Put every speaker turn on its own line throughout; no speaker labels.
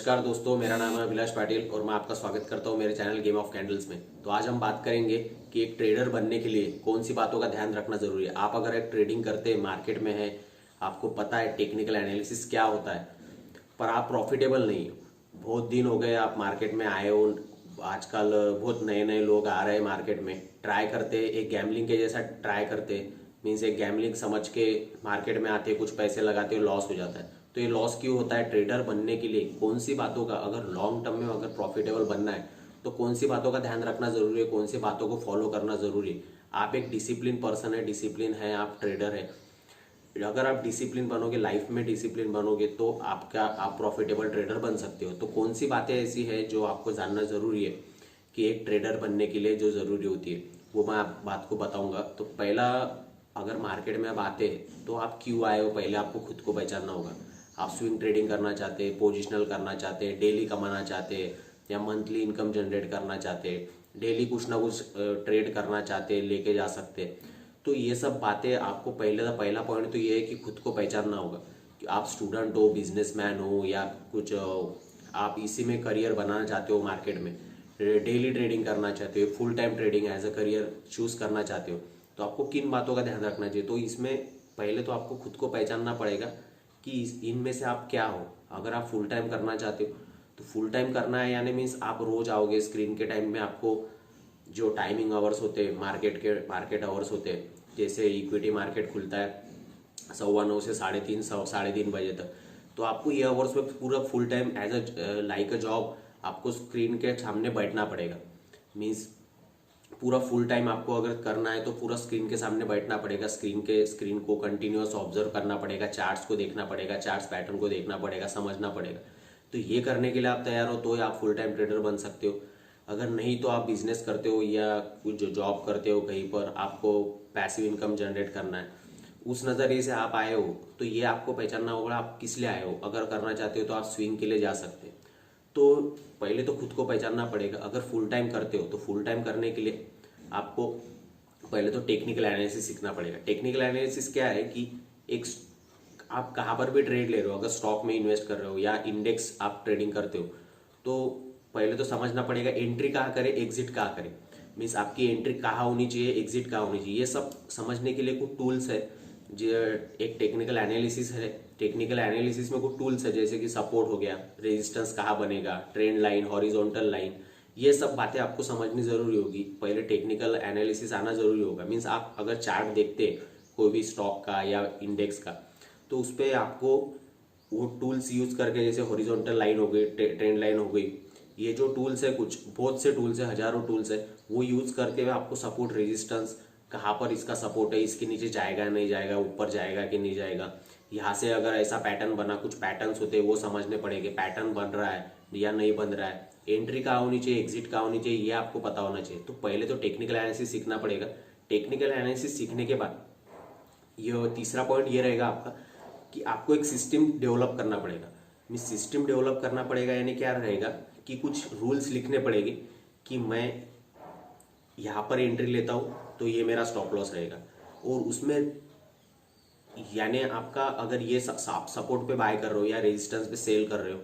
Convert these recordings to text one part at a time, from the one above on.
नमस्कार दोस्तों, मेरा नाम है अभिलाष पाटिल और मैं आपका स्वागत करता हूं मेरे चैनल गेम ऑफ कैंडल्स में। तो आज हम बात करेंगे कि एक ट्रेडर बनने के लिए कौन सी बातों का ध्यान रखना जरूरी है। आप अगर एक ट्रेडिंग करते हैं, मार्केट में है, आपको पता है टेक्निकल एनालिसिस क्या होता है, पर आप प्रॉफिटेबल नहीं हो, बहुत दिन हो गए आप मार्केट में आए हो, आजकल बहुत नए नए लोग आ रहे हैं मार्केट में, ट्राई करते एक गैम्बलिंग के जैसा ट्राई करते, मीन्स एक गैम्बलिंग समझ के मार्केट में आते, कुछ पैसे लगाते हो, लॉस हो जाता है। तो ये लॉस क्यों होता है? ट्रेडर बनने के लिए कौन सी बातों का, अगर लॉन्ग टर्म में अगर प्रॉफिटेबल बनना है तो कौन सी बातों का ध्यान रखना जरूरी है, कौन सी बातों को फॉलो करना जरूरी है। आप एक डिसिप्लिन पर्सन है, डिसिप्लिन है, आप ट्रेडर है, अगर आप डिसिप्लिन बनोगे, लाइफ में डिसिप्लिन बनोगे तो आप प्रॉफिटेबल ट्रेडर बन सकते हो। तो कौन सी बातें ऐसी है जो आपको जानना जरूरी है कि एक ट्रेडर बनने के लिए जो जरूरी होती है, वो मैं आप बात को बताऊंगा। तो पहला, अगर मार्केट में आप आते हैं तो आप क्यों आए हो, पहले आपको खुद को पहचानना होगा। आप स्विंग ट्रेडिंग करना चाहते हैं, पोजिशनल करना चाहते हैं, डेली कमाना चाहते हैं या मंथली इनकम जनरेट करना चाहते हैं, डेली कुछ ना कुछ ट्रेड करना चाहते हैं, लेके जा सकते हैं। तो ये सब बातें आपको पहला पॉइंट तो ये है कि खुद को पहचानना होगा कि आप स्टूडेंट हो, बिजनेसमैन हो या कुछ आप इसी में करियर बनाना चाहते हो, मार्केट में डेली ट्रेडिंग करना चाहते हो, full time trading as a career choose करना चाहते हो, तो आपको किन बातों का ध्यान रखना चाहिए। तो इसमें पहले तो आपको खुद को पहचानना पड़ेगा कि इनमें से आप क्या हो। अगर आप फुल टाइम करना चाहते हो तो फुल टाइम करना है, यानी मीन्स आप रोज आओगे स्क्रीन के टाइम में, आपको जो टाइमिंग आवर्स होते हैं, मार्केट आवर्स होते हैं, जैसे इक्विटी मार्केट खुलता है 9:15 से 3:30 बजे तक, तो आपको ये आवर्स में पूरा full time as a like a job आपको स्क्रीन के सामने बैठना पड़ेगा। मीन्स पूरा फुल टाइम आपको अगर करना है तो पूरा स्क्रीन के सामने बैठना पड़ेगा, स्क्रीन को कंटिन्यूअस ऑब्जर्व करना पड़ेगा, चार्ट्स को देखना पड़ेगा, चार्ट्स पैटर्न को देखना पड़ेगा, समझना पड़ेगा। तो ये करने के लिए आप तैयार हो तो आप फुल टाइम ट्रेडर बन सकते हो। अगर नहीं तो आप बिजनेस करते हो या कुछ जॉब करते हो कहीं पर, आपको पैसिव इनकम जनरेट करना है, उस नज़रिए से आप आए हो, तो ये आपको पहचानना होगा आप किस लिए आए हो। अगर करना चाहते हो तो आप स्विंग के लिए जा सकते हैं। तो पहले तो खुद को पहचानना पड़ेगा। अगर फुल टाइम करते हो तो फुल टाइम करने के लिए आपको पहले तो टेक्निकल एनालिसिस सीखना पड़ेगा। टेक्निकल एनालिसिस क्या है कि एक आप कहाँ पर भी ट्रेड ले रहे हो, अगर स्टॉक में इन्वेस्ट कर रहे हो या इंडेक्स आप ट्रेडिंग करते हो, तो पहले तो समझना पड़ेगा एंट्री कहाँ करें, एग्जिट कहाँ करें। मीन्स आपकी एंट्री कहाँ होनी चाहिए, एग्जिट कहाँ होनी चाहिए, ये सब समझने के लिए कुछ टूल्स है। जो एक टेक्निकल एनालिसिस है, टेक्निकल एनालिसिस में कुछ टूल्स है, जैसे कि सपोर्ट हो गया, रेजिस्टेंस कहाँ बनेगा, ट्रेंड लाइन, हॉरिजॉन्टल लाइन, ये सब बातें आपको समझनी जरूरी होगी। पहले टेक्निकल एनालिसिस आना जरूरी होगा। मीन्स आप अगर चार्ट देखते कोई भी स्टॉक का या इंडेक्स का, तो उस पर आपको वो टूल्स यूज करके, जैसे हॉरिजॉन्टल लाइन हो गई, ट्रेंड लाइन हो गई, ये जो टूल्स है, कुछ बहुत से टूल्स है, हजारों टूल्स है, वो यूज करके आपको सपोर्ट, रेजिस्टेंस, कहाँ पर इसका सपोर्ट है, इसके नीचे जाएगा नहीं जाएगा, ऊपर जाएगा कि नहीं जाएगा, यहाँ से अगर ऐसा पैटर्न बना, कुछ पैटर्न्स होते हैं वो समझने पड़ेंगे, पैटर्न बन रहा है या नहीं बन रहा है, एंट्री कहाँ होनी चाहिए, एग्जिट कहाँ होनी चाहिए, ये आपको पता होना चाहिए। तो पहले तो टेक्निकल एनालिसिस सीखना पड़ेगा। टेक्निकल एनालिसिस सीखने के बाद ये तीसरा पॉइंट ये रहेगा आपका कि आपको एक सिस्टम डेवलप करना पड़ेगा। मीन्स सिस्टम डेवलप करना पड़ेगा, यानी क्या रहेगा कि कुछ रूल्स लिखने पड़ेंगे कि मैं यहाँ पर एंट्री लेता हूँ तो ये मेरा स्टॉप लॉस रहेगा, और उसमें यानी आपका अगर ये सपोर्ट पे बाय कर रहे हो या रेजिस्टेंस पे सेल कर रहे हो,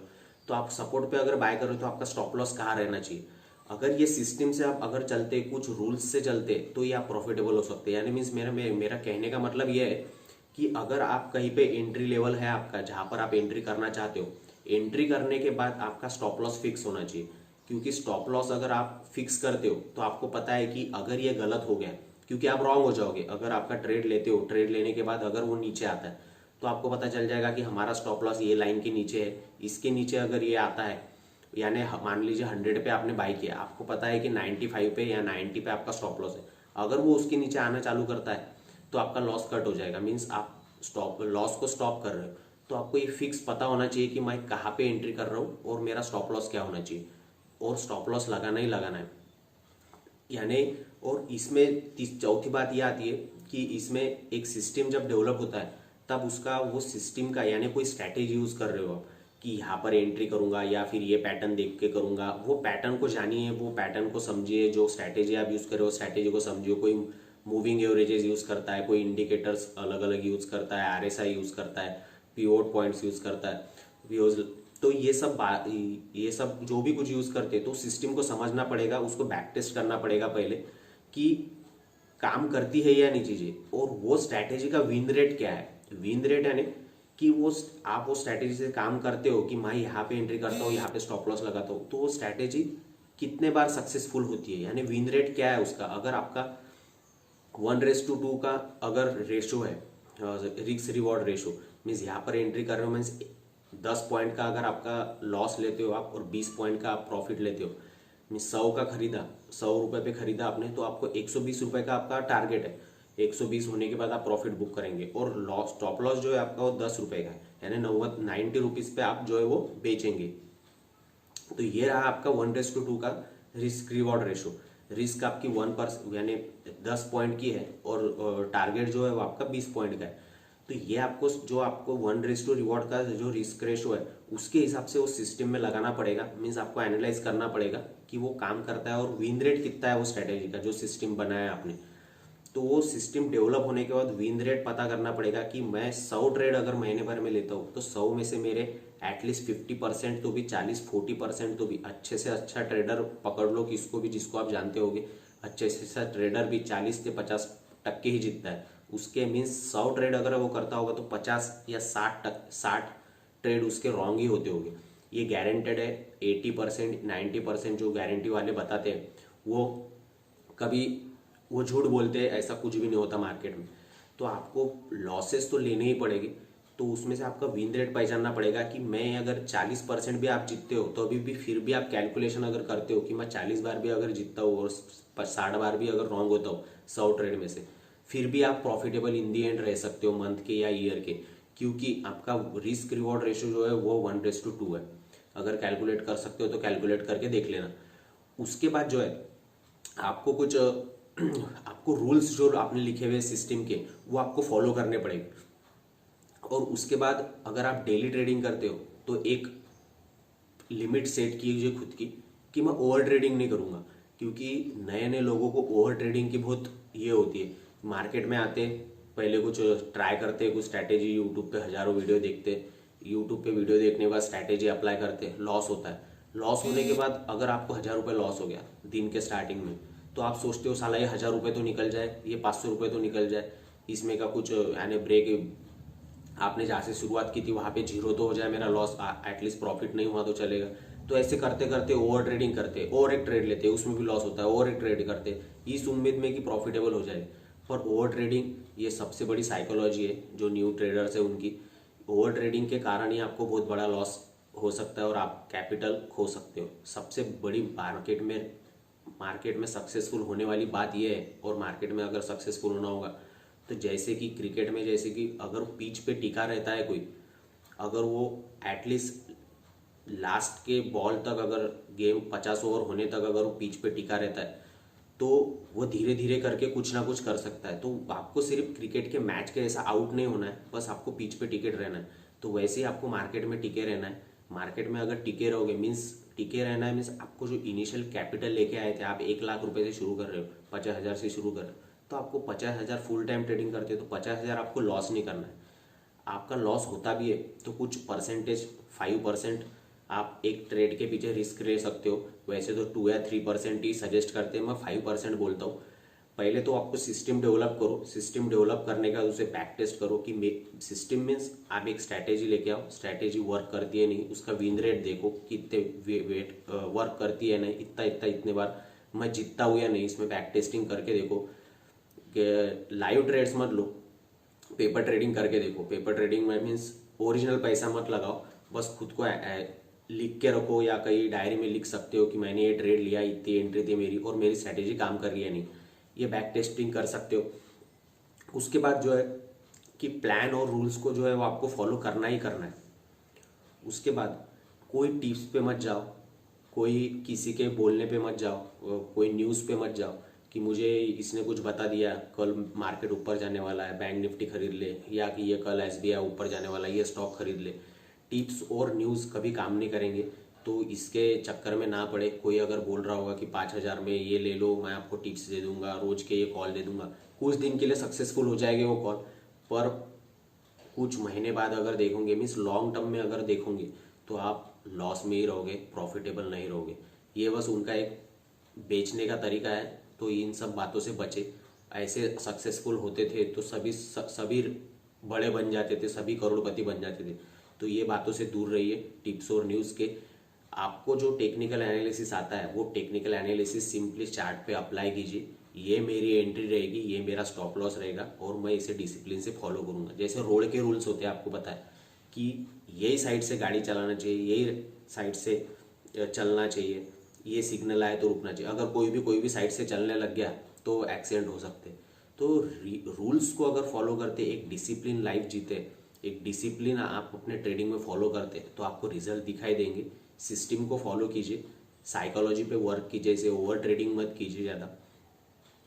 तो आप सपोर्ट पे अगर बाय कर रहे हो तो आपका स्टॉप लॉस कहाँ रहना चाहिए। अगर ये सिस्टम से आप अगर चलते, कुछ रूल्स से चलते, तो ये आप प्रॉफिटेबल हो सकते हैं। यानी मीन्स मेरा कहने का मतलब ये है कि अगर आप कहीं पे एंट्री लेवल है आपका, जहां पर आप एंट्री करना चाहते हो, एंट्री करने के बाद आपका स्टॉप लॉस फिक्स होना चाहिए। क्योंकि स्टॉप लॉस अगर आप फिक्स करते हो तो आपको पता है कि अगर ये गलत हो गया, क्योंकि आप रॉन्ग हो जाओगे। अगर आपका ट्रेड लेते हो, ट्रेड लेने के बाद अगर वो नीचे आता है तो आपको पता चल जाएगा कि हमारा स्टॉप लॉस ये लाइन के नीचे है, इसके नीचे अगर ये आता है, यानी मान लीजिए 100 पे आपने बाई किया, आपको पता है कि 95 पे या 90 पे आपका स्टॉप लॉस है, अगर वो उसके नीचे आना चालू करता है तो आपका लॉस कट हो जाएगा। मीन्स आप स्टॉप लॉस को स्टॉप कर रहे हो, तो आपको ये फिक्स पता होना चाहिए कि मैं कहाँ पे एंट्री कर रहा हूँ और मेरा स्टॉप लॉस क्या होना चाहिए, और स्टॉप लॉस लगाना ही लगाना है। यानी और इसमें चौथी बात ये आती है कि इसमें एक सिस्टम जब डेवलप होता है तब उसका वो सिस्टम का, यानी कोई स्ट्रैटेजी यूज कर रहे हो आप कि यहाँ पर एंट्री करूंगा या फिर ये पैटर्न देख के करूंगा, वो पैटर्न को जानिए, वो पैटर्न को समझिए, जो स्ट्रैटेजी आप यूज कर रहे हो स्ट्रैटेजी को समझिए। कोई मूविंग एवरेजेस यूज करता है, कोई इंडिकेटर्स अलग अलग यूज करता है, आरएसआई यूज करता है, पीवोट पॉइंट्स यूज करता है, तो ये सब जो भी कुछ यूज करते हैं तो सिस्टम को समझना पड़ेगा, उसको बैक टेस्ट करना पड़ेगा पहले कि काम करती है या नहीं चीजें, और वो स्ट्रैटेजी का विन रेट क्या है। विन रेट यानी कि आप वो स्ट्रैटेजी से काम करते हो कि मैं यहाँ पे एंट्री करता हूँ, यहाँ पे स्टॉप लॉस लगाता हूँ, तो वो स्ट्रैटेजी कितने बार सक्सेसफुल होती है, यानी विन रेट क्या है उसका। अगर आपका 1:2 का अगर रेशो है, रिस्क रिवॉर्ड रेशो, मीन्स यहाँ पर एंट्री कर रहे हो, मीन्स 10 पॉइंट का अगर आपका लॉस लेते हो आप और 20 पॉइंट का आप प्रॉफिट लेते हो, मीन्स 100 का खरीदा, 100 रुपये पे खरीदा आपने, तो आपको 120 रुपये का आपका टारगेट है। 120 होने के बाद आप प्रॉफिट बुक करेंगे, और लॉस स्टॉप लॉस जो है आपका वो 10 रुपये का है, यानी 90 रुपीज़ पे आप जो है वो बेचेंगे। तो ये रहा आपका 1:2 का रिस्क रिवॉर्ड रेशो। रिस्क आपकी 1% यानी 10 पॉइंट की है, और टारगेट जो है वो आपका 20 पॉइंट का है। तो ये आपको जो आपको 1:2 रिवॉर्ड का जो रिस्क रेशो है उसके हिसाब से वो सिस्टम में लगाना पड़ेगा। मीन्स आपको एनालाइज करना पड़ेगा कि वो काम करता है और विन रेट कितना है वो स्ट्रेटेजी का जो सिस्टम बनाया है आपने। तो वो सिस्टम डेवलप होने के बाद विन रेट पता करना पड़ेगा कि मैं 100 ट्रेड अगर महीने भर में लेता हूँ तो 100 में से मेरे एटलीस्ट 50% तो भी, 40-40% तो भी अच्छे से अच्छा ट्रेडर पकड़ लो किसको भी, जिसको आप जानते होगे अच्छे से अच्छा ट्रेडर भी 40 से 50% ही जीतता है। उसके मीन्स 100 ट्रेड अगर वो करता होगा तो 50 या 60 ट्रेड उसके रॉन्ग ही होते होंगे। ये गारंटेड है। 80% 90% जो गारंटी वाले बताते हैं वो कभी वो झूठ बोलते हैं, ऐसा कुछ भी नहीं होता मार्केट में। तो आपको लॉसेस तो लेने ही पड़ेंगे, तो उसमें से आपका विन रेट पहचानना पड़ेगा कि मैं अगर 40% भी आप जीतते हो तो अभी भी फिर भी आप कैलकुलेशन अगर करते हो कि मैं 40 बार भी अगर जीतता हूँ और 60 बार भी अगर रॉन्ग होता हूँ 100 ट्रेड में से, फिर भी आप प्रॉफिटेबल इन दी एंड रह सकते हो मंथ के या ईयर के, क्योंकि आपका रिस्क रिवॉर्ड रेशियो जो है वो 1:2 है। अगर कैलकुलेट कर सकते हो तो कैलकुलेट करके देख लेना। उसके बाद जो है आपको कुछ आपको रूल्स जो आपने लिखे हुए सिस्टम के वो आपको फॉलो करने पड़ेंगे। और उसके बाद अगर आप डेली ट्रेडिंग करते हो तो एक लिमिट सेट कीजिए खुद की कि मैं ओवर ट्रेडिंग नहीं करूँगा, क्योंकि नए नए लोगों को ओवर ट्रेडिंग की बहुत ये होती है। मार्केट में आते पहले कुछ ट्राई करते, कुछ स्ट्रैटेजी यूट्यूब पे हज़ारों वीडियो देखते, यूट्यूब पे वीडियो देखने के बाद स्ट्रैटेजी अप्लाई करते, लॉस होता है। लॉस होने के बाद अगर आपको 1000 रुपये लॉस हो गया दिन के स्टार्टिंग में, तो आप सोचते हो साला ये 1000 रुपये तो निकल जाए, ये 500 रुपये तो निकल जाए, इसमें का कुछ यानी ब्रेक, आपने जहाँ से शुरुआत की थी वहाँ पे 0 तो हो जाए, मेरा लॉस एटलीस्ट प्रॉफिट नहीं हुआ तो चलेगा। तो ऐसे करते करते ओवर ट्रेडिंग करते, और एक ट्रेड लेते, उसमें भी लॉस होता है, और एक ट्रेड करते इस उम्मीद में कि प्रॉफिटेबल हो जाए। पर ओवर ट्रेडिंग ये सबसे बड़ी साइकोलॉजी है जो न्यू ट्रेडर्स है उनकी। ओवर ट्रेडिंग के कारण ही आपको बहुत बड़ा लॉस हो सकता है और आप कैपिटल खो सकते हो। सबसे बड़ी मार्केट में सक्सेसफुल होने वाली बात यह है, और मार्केट में अगर सक्सेसफुल होना होगा तो जैसे कि क्रिकेट में, जैसे कि अगर पिच पे टिका रहता है कोई, अगर वो एटलीस्ट लास्ट के बॉल तक, अगर गेम 50 ओवर होने तक अगर वो पिच पे टिका रहता है तो वो धीरे धीरे करके कुछ ना कुछ कर सकता है। तो आपको सिर्फ क्रिकेट के मैच के ऐसा आउट नहीं होना है, बस आपको पिच पे टिके रहना है। तो वैसे ही आपको मार्केट में टिके रहना है। मार्केट में अगर टिके रहोगे, मीन्स टिके रहना है, मीन्स आपको जो इनिशियल कैपिटल लेके आए थे, आप 1 लाख रुपए से शुरू कर रहे हो, 50,000 से शुरू कर रहे हो, तो आपको 50,000 फुल टाइम ट्रेडिंग करते हो तो 50,000 आपको लॉस नहीं करना है। आपका लॉस होता भी है तो कुछ परसेंटेज, 5% आप एक ट्रेड के पीछे रिस्क ले सकते हो। वैसे तो 2 या 3% ही सजेस्ट करते हैं, मैं 5% बोलता हूँ। पहले तो आपको सिस्टम डेवलप करो, सिस्टम डेवलप करने का उसे बैक टेस्ट करो कि सिस्टम मीन्स आप एक स्ट्रैटेजी लेके आओ, स्ट्रैटेजी वर्क करती है नहीं, उसका विन रेट देखो कितने वेट वर्क करती है नहीं, इतने बार मैं जीतता हूँ या नहीं, इसमें बैक टेस्टिंग करके देखो। कि लाइव ट्रेड्स मत लो, पेपर ट्रेडिंग करके देखो। पेपर ट्रेडिंग में मीन्स ओरिजिनल पैसा मत लगाओ, बस खुद को लिख के रखो या कहीं डायरी में लिख सकते हो कि मैंने ये ट्रेड लिया, इतनी एंट्री थी मेरी और मेरी स्ट्रैटेजी काम कर रही है नहीं, ये बैक टेस्टिंग कर सकते हो। उसके बाद जो है कि प्लान और रूल्स को जो है वो आपको फॉलो करना ही करना है। उसके बाद कोई टिप्स पे मत जाओ, कोई किसी के बोलने पे मत जाओ, कोई न्यूज़ पे मत जाओ कि मुझे इसने कुछ बता दिया कल मार्केट ऊपर जाने वाला है, बैंक निफ्टी खरीद ले, या कि ये कल एसबीआई ऊपर जाने वाला है, ये स्टॉक खरीद ले। टिप्स और न्यूज़ कभी काम नहीं करेंगे, तो इसके चक्कर में ना पड़े। कोई अगर बोल रहा होगा कि 5,000 में ये ले लो, मैं आपको टिप्स दे दूंगा, रोज के ये कॉल दे दूंगा, कुछ दिन के लिए सक्सेसफुल हो जाएंगे वो कॉल, पर कुछ महीने बाद अगर देखोगे, मीन्स लॉन्ग टर्म में अगर देखोगे तो आप लॉस में ही रहोगे, प्रॉफिटेबल नहीं रहोगे। ये बस उनका एक बेचने का तरीका है। तो इन सब बातों से बचे। ऐसे सक्सेसफुल होते थे तो सभी बड़े बन जाते थे, सभी करोड़पति बन जाते थे। तो ये बातों से दूर रहिए टिप्स और न्यूज़ के। आपको जो टेक्निकल एनालिसिस आता है वो टेक्निकल एनालिसिस सिंपली चार्ट पे अप्लाई कीजिए। ये मेरी एंट्री रहेगी, ये मेरा स्टॉप लॉस रहेगा और मैं इसे डिसिप्लिन से फॉलो करूंगा। जैसे रोड के रूल्स होते हैं, आपको पता है कि यही साइड से गाड़ी चलाना चाहिए, यही साइड से चलना चाहिए, ये सिग्नल आए तो रुकना चाहिए। अगर कोई भी साइड से चलने लग गया तो एक्सीडेंट हो सकते हैं। तो रूल्स को अगर फॉलो करते, एक डिसिप्लिन लाइफ जीते, एक डिसिप्लिन आप अपने ट्रेडिंग में फॉलो करते तो आपको रिजल्ट दिखाई देंगे। सिस्टम को फॉलो कीजिए, साइकोलॉजी पे वर्क कीजिए, जैसे ओवर ट्रेडिंग मत कीजिए ज़्यादा।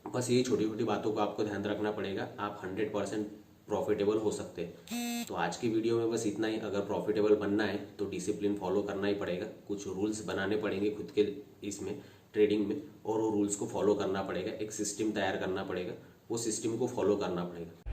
बस ये छोटी छोटी बातों को आपको ध्यान रखना पड़ेगा, आप 100% प्रॉफिटेबल हो सकते हैं। तो आज की वीडियो में बस इतना ही। अगर प्रॉफिटेबल बनना है तो डिसिप्लिन फॉलो करना ही पड़ेगा, कुछ रूल्स बनाने पड़ेंगे खुद के इसमें ट्रेडिंग में, और वो रूल्स को फॉलो करना पड़ेगा। एक सिस्टम तैयार करना पड़ेगा, वो सिस्टम को फॉलो करना पड़ेगा।